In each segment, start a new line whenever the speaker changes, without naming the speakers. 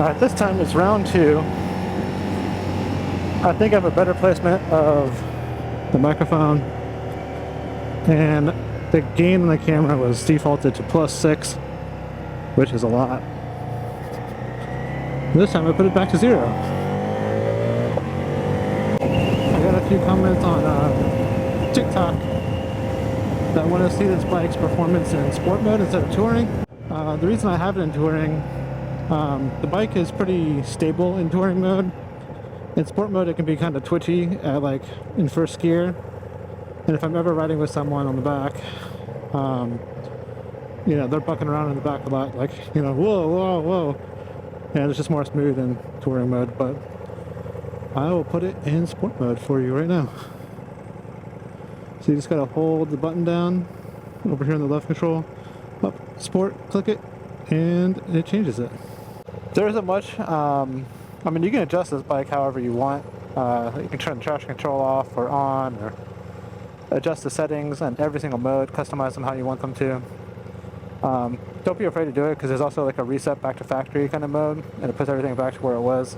Alright, this time it's round 2. I think I have a better placement of the microphone, and the gain on the camera was defaulted to +6, which is a lot. This time I put it back to 0. I got a few comments on TikTok that want to see this bike's performance in sport mode instead of touring. The reason I have it in touring, the bike is pretty stable in touring mode. In sport mode it can be kind of twitchy at like in first gear, and if I'm ever riding with someone on the back, you know, they're bucking around in the back a lot, like, you know, whoa, whoa, whoa, and it's just more smooth in touring mode. But I will put it in sport mode for you right now. So you just gotta hold the button down over here in the left control, up, sport, click it, and it changes it. There isn't much. I mean, you can adjust this bike however you want. You can turn the traction control off or on, or adjust the settings in every single mode, customize them how you want them to. Don't be afraid to do it, because there's also like a reset back to factory kind of mode, and it puts everything back to where it was.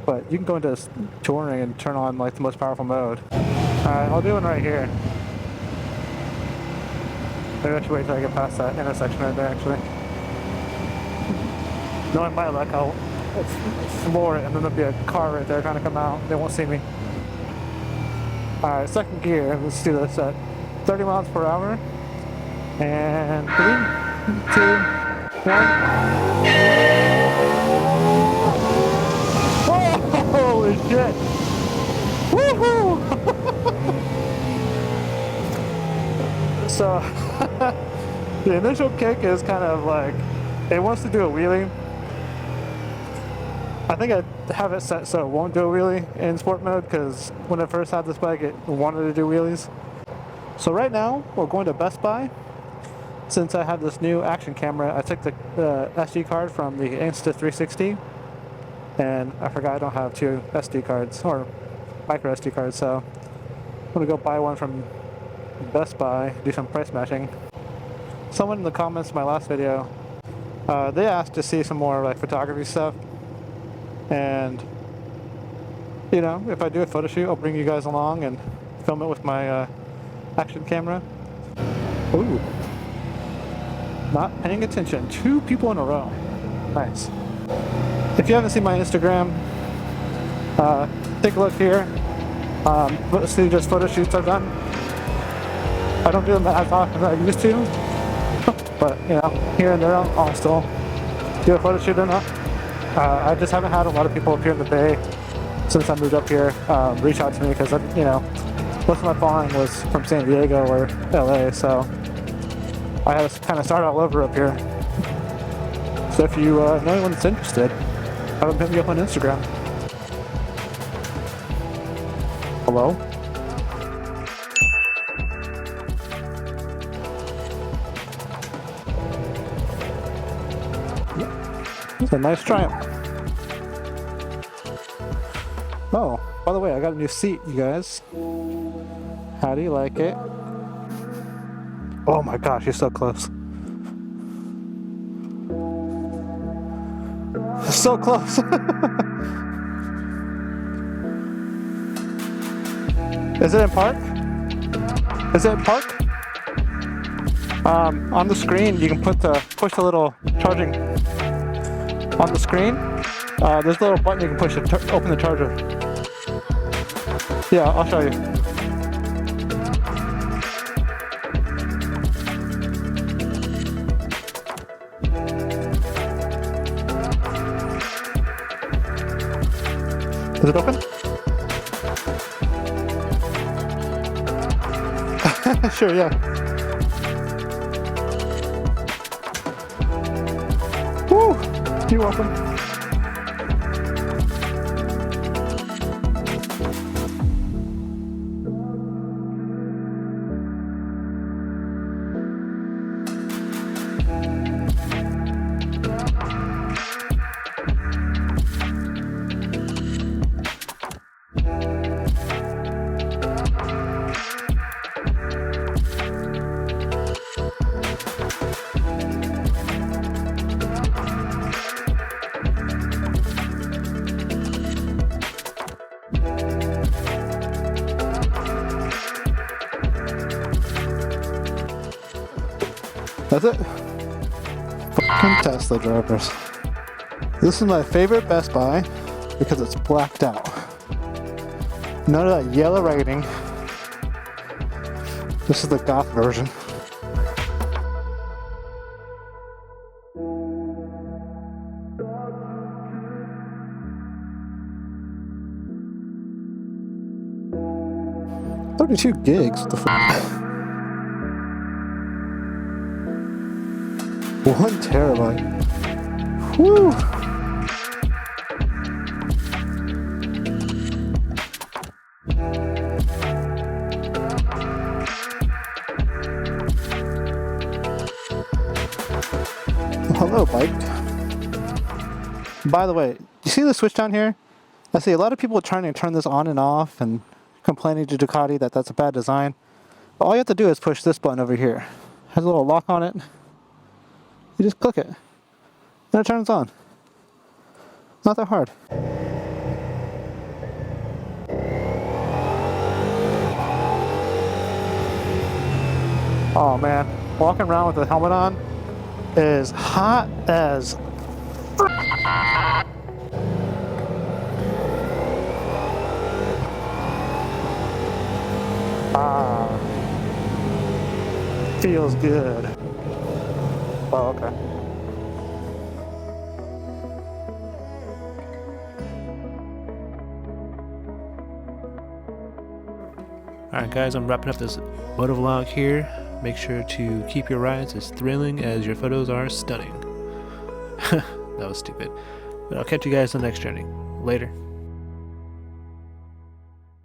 But you can go into touring and turn on like the most powerful mode. Alright, I'll do one right here. Maybe I should wait till I get past that intersection right there, actually. Knowing my luck, I'll floor it, and then there'll be a car right there trying to come out. They won't see me. Alright, second gear. Let's do this at 30 miles per hour. And 3, 2, 1. Oh, holy shit! Woohoo! So, the initial kick is kind of like, it wants to do a wheelie. I think I have it set so it won't do a wheelie in sport mode, because when I first had this bike it wanted to do wheelies. So right now we're going to Best Buy. Since I have this new action camera, I took the SD card from the Insta360, and I forgot I don't have 2 SD cards, or micro SD cards, so I'm going to go buy one from Best Buy, do some price matching. Someone in the comments of my last video, they asked to see some more like photography stuff. And, you know, if I do a photo shoot, I'll bring you guys along and film it with my action camera. Ooh. Not paying attention. 2 people in a row. Nice. If you haven't seen my Instagram, take a look here. See just photo shoots I've done. I don't do them as often as I used to, but, you know, here and there I'll still do a photo shoot or not. I just haven't had a lot of people up here in the Bay since I moved up here reach out to me, because, you know, most of my following was from San Diego or LA, so I had to kind of start all over up here. So if you know anyone that's interested, have them hit me up on Instagram. Hello? It's a nice Triumph. Oh, by the way, I got a new seat, you guys. How do you like it? Oh my gosh, you're so close. So close. Is it in park? Is it in park? On the screen, you can push the little charging on the screen. There's a little button you can push to open the charger. Yeah, I'll show you. Is it open? Sure, yeah. Woo! You're welcome. That's it. Fucking Tesla drivers. This is my favorite Best Buy because it's blacked out. None of that yellow writing. This is the goth version. $32 gigs. What the fuck? 1 terabyte. Woo! Hello, bike. By the way, you see the switch down here? I see a lot of people trying to turn this on and off and complaining to Ducati that that's a bad design. But all you have to do is push this button over here. It has a little lock on it. You just click it, and it turns on. Not that hard. Oh man, walking around with the helmet on is hot as feels good. Oh, okay.
Alright guys, I'm wrapping up this moto vlog here. Make sure to keep your rides as thrilling as your photos are stunning. That was stupid. But I'll catch you guys on the next journey. Later.